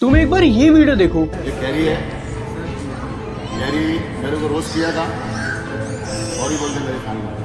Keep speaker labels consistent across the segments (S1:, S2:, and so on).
S1: तुम एक बार ये वीडियो देखो।
S2: ये कैरी है, कैरी मेरे को रोस्ट किया था, सॉरी बोलते मेरे खाने में।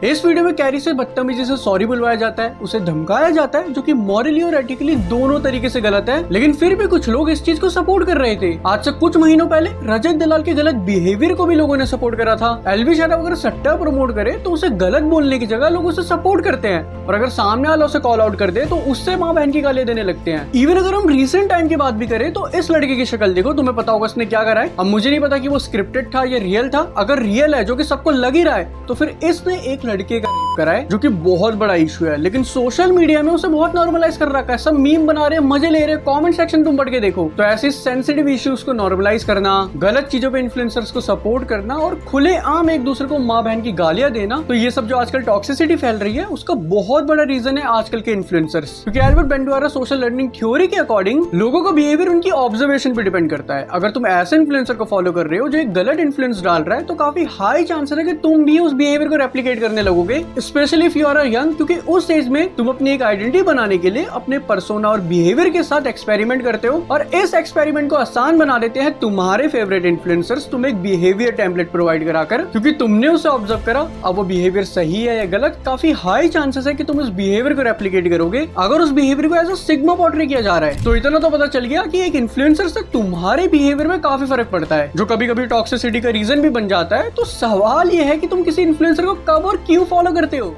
S1: इस वीडियो में कैरी से बदतमीजी से सॉरी बुलवाया जाता है, उसे धमकाया जाता है, जो कि मॉरली और एथिकली दोनों तरीके से गलत है। लेकिन फिर भी कुछ लोग इस चीज को सपोर्ट कर रहे थे। आज से कुछ महीनों पहले रजत दलाल के गलत बिहेवियर को भी लोगों ने सपोर्ट करा था। एलवी शाराव अगर सट्टा प्रमोट करे तो उसे गलत बोलने की जगह लोग उसे सपोर्ट करते हैं, और अगर सामने वाला उसे कॉल आउट कर दे तो उससे माँ बहन की गालियां देने लगते हैं। इवन अगर हम रिसेंट टाइम की बात भी करें तो इस लड़के की शक्ल देखो, तुम्हें पता होगा इसने क्या करा है। अब मुझे नहीं पता कि वो स्क्रिप्टेड था या रियल था। अगर रियल है, जो कि सबको लग ही रहा है, तो फिर इसने एक लड़के का रेप करा है, जो कि बहुत बड़ा इशू है। लेकिन सोशल मीडिया में उसे बहुत नॉर्मलाइज कर रखा है, सब मीम बना रहे हैं, मजे ले रहे हैं। कमेंट सेक्शन तुम पढ़ के देखो तो ऐसे सेंसिटिव इश्यूज को नॉर्मलाइज करना, गलत चीजों पे इन्फ्लुएंसर्स को सपोर्ट करना और खुले आम एक दूसरे को माँ बहन की गालियां देना, तो ये सब जो आजकल टॉक्सिसिटी फैल रही है उसका बहुत बड़ा रीजन है आजकल के इन्फ्लुएंसर्स। क्योंकि एल्बर्ट बेंडवारा सोशल लर्निंग थ्योरी के अकॉर्डिंग लोगों का बिहेवियर उनकी ऑब्जर्वेशन पे डिपेंड करता है। अगर तुम ऐसे इन्फ्लुएंसर को फॉलो कर रहे हो जो एक गलत इन्फ्लुएंस डाल रहा है, तो काफी हाई चांसेस है कि तुम भी उस बिहेवियर को रेप्लिकेट करने लगोगे, specially if you are young. क्योंकि उस एज में तुम अपनी एक आइडेंटिटी बनाने के लिए अपने पर्सोना और बिहेवियर के साथ एक्सपेरिमेंट करते हो, और इस एक्सपेरिमेंट को आसान बना देते हैं तुम्हारे फेवरेट इन्फ्लुएंसर्स तुम्हें एक बिहेवियर टेम्पलेट प्रोवाइड कराकर। क्योंकि तुमने उसे ऑब्जर्व करा, अब वो बिहेवियर सही है या गलत, काफी हाई चांसेस है कि तुम उस बिहेवियर को रेप्लिकेट करोगे। अगर उस बिहेवियर को एज अ सिग्मा पोर्ट्रे किया जा रहा है, तो इतना तो पता चल गया कि एक इन्फ्लुएंसर से तुम्हारे बिहेवियर में काफी फर्क पड़ता है, जो कभी कभी टॉक्सिसिटी का रीजन भी बन जाता है। तो सवाल यह है कि तुम किसी इन्फ्लुएंसर को कब और क्यों फॉलो करते हो।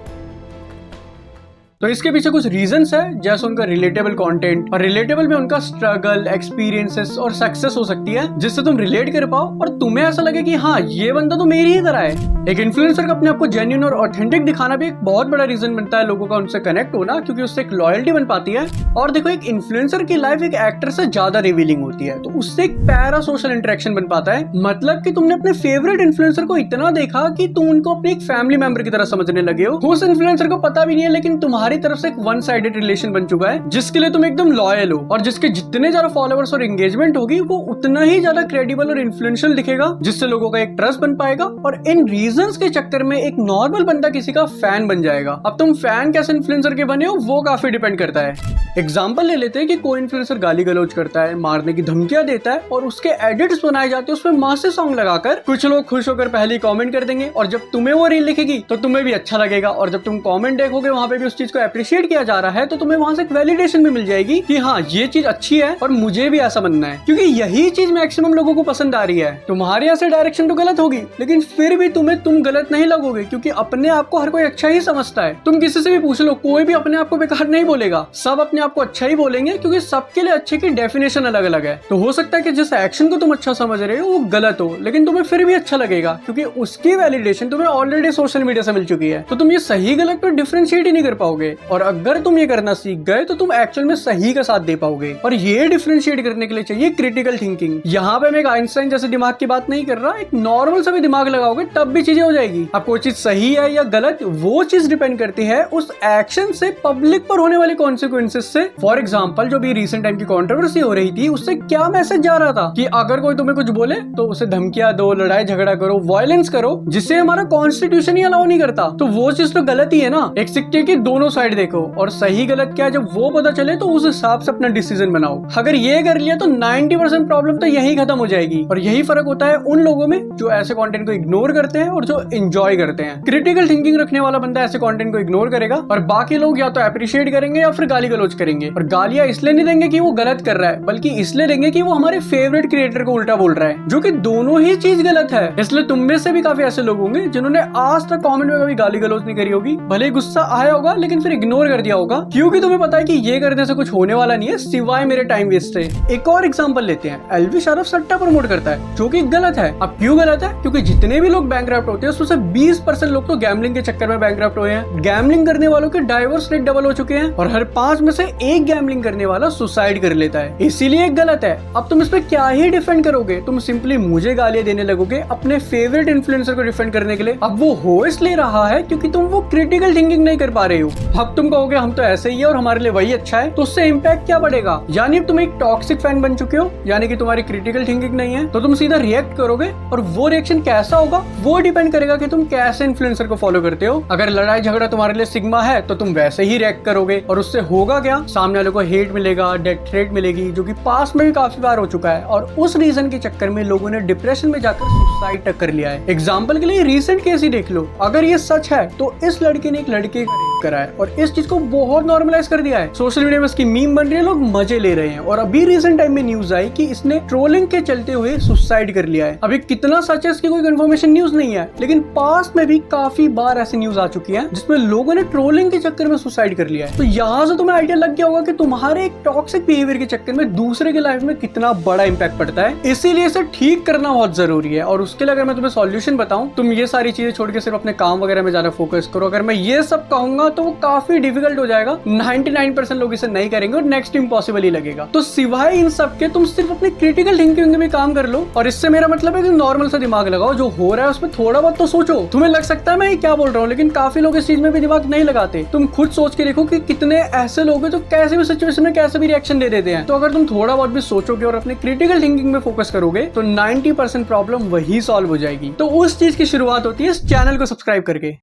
S1: तो इसके पीछे कुछ रीजंस है, जैसे उनका रिलेटेबल कंटेंट, और रिलेटेबल में उनका स्ट्रगल, एक्सपीरियंसेस और सक्सेस हो सकती है, जिससे तुम रिलेट कर पाओ और तुम्हें ऐसा लगे कि हाँ, ये बंदा तो मेरी ही तरह है। एक इन्फ्लुएंसर का अपने आप को जेन्युइन और ऑथेंटिक दिखाना भी एक बहुत बड़ा रीजन बनता है लोगों का उनसे कनेक्ट होना, क्योंकि उससे एक लॉयल्टी बन पाती है। और देखो, एक इन्फ्लुएंसर की लाइफ एक एक्टर से ज्यादा रिवीलिंग होती है, तो उससे एक पैरा सोशल इंटरेक्शन बन पाता है। मतलब कि तुमने अपने फेवरेट इन्फ्लुएंसर को इतना देखा कि तुम उनको अपने एक फैमिली मेंबर की तरह समझने लगे हो। उस इन्फ्लुएंसर को पता भी नहीं है, लेकिन तुम्हारी तरफ से एक वन साइडेड रिलेशन बन चुका है, जिसके लिए तुम एकदम लॉयल हो, और जिसके जितने ज्यादा फॉलोअर्स और एंगेजमेंट होगी, वो उतना ही ज्यादा क्रेडिबल और इन्फ्लुएंशियल दिखेगा, जिससे लोगों का एक ट्रस्ट बन पाएगा, और इन रीजंस के चक्कर में एक नॉर्मल बंदा किसी का फैन बन जाएगा। अब तुम फैन कैसे इन्फ्लुएंसर के बने हो, वो काफी डिपेंड करता है। एग्जाम्पल ले लेते हैं कि कोई इन्फ्लुएंसर गाली गलौज करता है, मारने की धमकियां देता है, और उसके एडिट्स बनाए जाते हैं उसमें मासे सॉन्ग लगाकर। कुछ लोग खुश होकर पहले कमेंट कर देंगे, और जब तुम्हें वो रील लिखेगी तो तुम्हें भी अच्छा लगेगा, और जब तुम कमेंट देखोगे वहां पे भी उस चीज को अप्रिशिएट किया जा रहा है, तो तुम्हें वहां से एक वैलिडेशन भी मिल जाएगी कि हाँ, ये चीज अच्छी है और मुझे भी ऐसा बनना है। क्योंकि यही चीज मैक्सिमम लोगों को पसंद आ रही है। तुम्हारे यहाँ से डायरेक्शन तो गलत होगी, लेकिन फिर भी तुम गलत नहीं लगोगे, क्योंकि अपने आप को हर कोई अच्छा ही समझता है। तुम किसी से भी पूछ लो, कोई भी अपने आप को बेकार नहीं बोलेगा, सब अपने आप को अच्छा ही बोलेंगे, क्योंकि सबके लिए अच्छे की डेफिनेशन अलग अलग है। तो हो सकता है कि जिस एक्शन को तुम अच्छा समझ रहे हो वो गलत हो, लेकिन तुम्हें फिर भी अच्छा लगेगा, क्योंकि उसकी वैलिडेशन तुम्हें ऑलरेडी सोशल मीडिया से मिल चुकी है। तो तुम ये सही गलत पर डिफरेंशिएट ही नहीं कर पाओगे, और अगर तुम ये करना सीख गए तो तुम एक्चुअल में सही का साथ दे पाओगे। और ये डिफरेंशिएट करने के लिए चाहिए क्रिटिकल थिंकिंग। यहाँ पे मैं एक आइंस्टाइन जैसे दिमाग की बात नहीं कर रहा, एक नॉर्मल सा भी दिमाग लगाओगे तब भी चीजें हो जाएगी। अब कोई चीज सही है या गलत, वो चीज डिपेंड करती है उस एक्शन से, पब्लिक पर होने वाले कॉन्सिक्वेंसेस से। फॉर एग्जांपल, जो भी रिसेंट टाइम की कंट्रोवर्सी हो रही थी, उससे क्या मैसेज जा रहा था कि अगर कोई तुम्हें कुछ बोले तो उसे धमकियां दो, लड़ाई झगड़ा करो, वायलेंस करो, जिससे हमारा कॉन्स्टिट्यूशन ही अलाउ नहीं करता। तो वो चीज तो गलत ही है ना। एक सिक्के की दोनों साइड देखो, और सही गलत क्या है जब वो पता चले तो उस हिसाब से अपना डिसीजन बनाओ। अगर ये कर लिया तो 90% प्रॉब्लम तो यही खत्म हो जाएगी। और यही फर्क होता है उन लोगों में जो ऐसे कंटेंट को इग्नोर करते हैं और जो एंजॉय करते हैं। क्रिटिकल थिंकिंग रखने वाला बंदा ऐसे कंटेंट को इग्नोर करेगा, और बाकी लोग या तो अप्रिशिएट करेंगे या फिर गाली गलौज करेंगे। और गालियां इसलिए नहीं देंगे कि वो गलत कर रहा है, बल्कि इसलिए देंगे कि वो हमारे फेवरेट क्रिएटर को उल्टा बोल रहा है, जो कि दोनों ही चीज गलत है। इसलिए तुम में से भी काफी ऐसे लोग होंगे जिन्होंने आज तक कमेंट में कभी गाली गलौज नहीं करी होगी। भले गुस्सा आया होगा, लेकिन फिर इग्नोर कर दिया होगा, क्योंकि तुम्हें पता है कि ये करने से कुछ होने वाला नहीं है सिवाय मेरे टाइम वेस्ट है। एक और एग्जांपल लेते हैं, एलवी शाराव सट्टा प्रमोट करता है, जो कि गलत है। अब क्यों गलत है? क्योंकि जितने भी लोग बैंकक्रप्ट होते हैं उसमें से 20% लोग तो गैम्बलिंग के चक्कर में बैंकक्रप्ट हुए हैं। गैम्बलिंग करने वालों के डाइवोर्स रेट डबल हो चुके हैं, और हर 5 में से एक गैम्बलिंग करने वाला सुसाइड कर लेता है। इसीलिए गलत है। अब तुम इस पे क्या ही डिफेंड करोगे? तुम सिंपली मुझे गालियां देने लगोगे अपने फेवरेट इन्फ्लुएंसर को डिफेंड करने के लिए। अब वो हो इसलिए रहा है क्योंकि तुम वो क्रिटिकल थिंकिंग नहीं कर पा रहे हो। अब तुम कहोगे हम तो ऐसे ही है और हमारे लिए वही अच्छा है, तो उससे इम्पैक्ट क्या पड़ेगा? यानी अब तुम एक टॉक्सिक फैन बन चुके हो, यानी कि तुम्हारी क्रिटिकल थिंकिंग नहीं है, तो तुम सीधा रिएक्ट करोगे। और वो रिएक्शन कैसा होगा वो डिपेंड करेगा कि तुम कैसे इन्फ्लुएंसर को फॉलो करते हो। अगर लड़ाई झगड़ा तुम्हारे लिए सिग्मा है तो तुम वैसे ही रिएक्ट करोगे, और उससे होगा क्या? सामने वाले को हेट मिलेगा, डेथ थ्रेट मिलेगी, जो कि पास्ट में भी काफी बार हो चुका है। और उस रीजन के चक्कर में लोगों ने डिप्रेशन में जाकर सुसाइड तक कर लिया है। एग्जाम्पल के लिए रिसेंट केस ही देख लो। अगर ये सच है तो इस लड़के ने एक लड़के का रेप करा है और इस चीज को बहुत नॉर्मलाइज कर दिया है। सोशल मीडिया में इसकी मीम बन रही है, लोग मजे ले रहे हैं। और अभी रिसेंट टाइम में न्यूज आई कि इसने ट्रोलिंग के चलते हुए सुसाइड कर लिया है। अभी कितना सच है इसकी कोई कंफर्मेशन न्यूज नहीं है, लेकिन पास्ट में भी काफी बार ऐसी न्यूज आ चुकी है जिसमें लोगों ने ट्रोलिंग के चक्कर में सुसाइड कर लिया है। तो यहाँ से तुम्हें आइडिया लग गया होगा कि तुम्हारे एक टॉक्सिक बिहेवियर के चक्कर में दूसरे के लाइफ में कितना बड़ा इंपैक्ट पड़ता है। इसीलिए इसे ठीक करना बहुत जरूरी है। और उसके लिए अगर मैं तुम्हें सॉल्यूशन बताऊं, तुम ये सारी चीजें छोड़ के सिर्फ अपने काम वगैरह में ज्यादा फोकस करो। अगर मैं ये सब कहूंगा तो वो काफी डिफिकल्ट हो जाएगा। 99% लोग इसे नहीं करेंगे और नेक्स्ट इम्पॉसिबल ही लगेगा। तो सिवाय इन सब के तुम सिर्फ अपनी क्रिटिकल थिंकिंग में काम कर लो। और इससे मेरा मतलब है कि नॉर्मल सा दिमाग लगाओ, जो हो रहा है उसमें थोड़ा बहुत तो सोचो। तुम्हें लग सकता है मैं ये क्या बोल रहा हूँ, लेकिन काफी लोग इस चीज में भी दिमाग नहीं लगाते। तुम खुद सोच के देखो कि कितने ऐसे लोग हैं जो कैसे भी सिचुएशन में कैसे भी रिएक्शन दे देते हैं। तो अगर तुम थोड़ा बहुत भी सोचोगे और अपने क्रिटिकल थिंकिंग में फोकस करोगे तो 90% प्रॉब्लम वही सॉल्व हो जाएगी। तो उस चीज की शुरुआत होती है इस चैनल को सब्सक्राइब करके।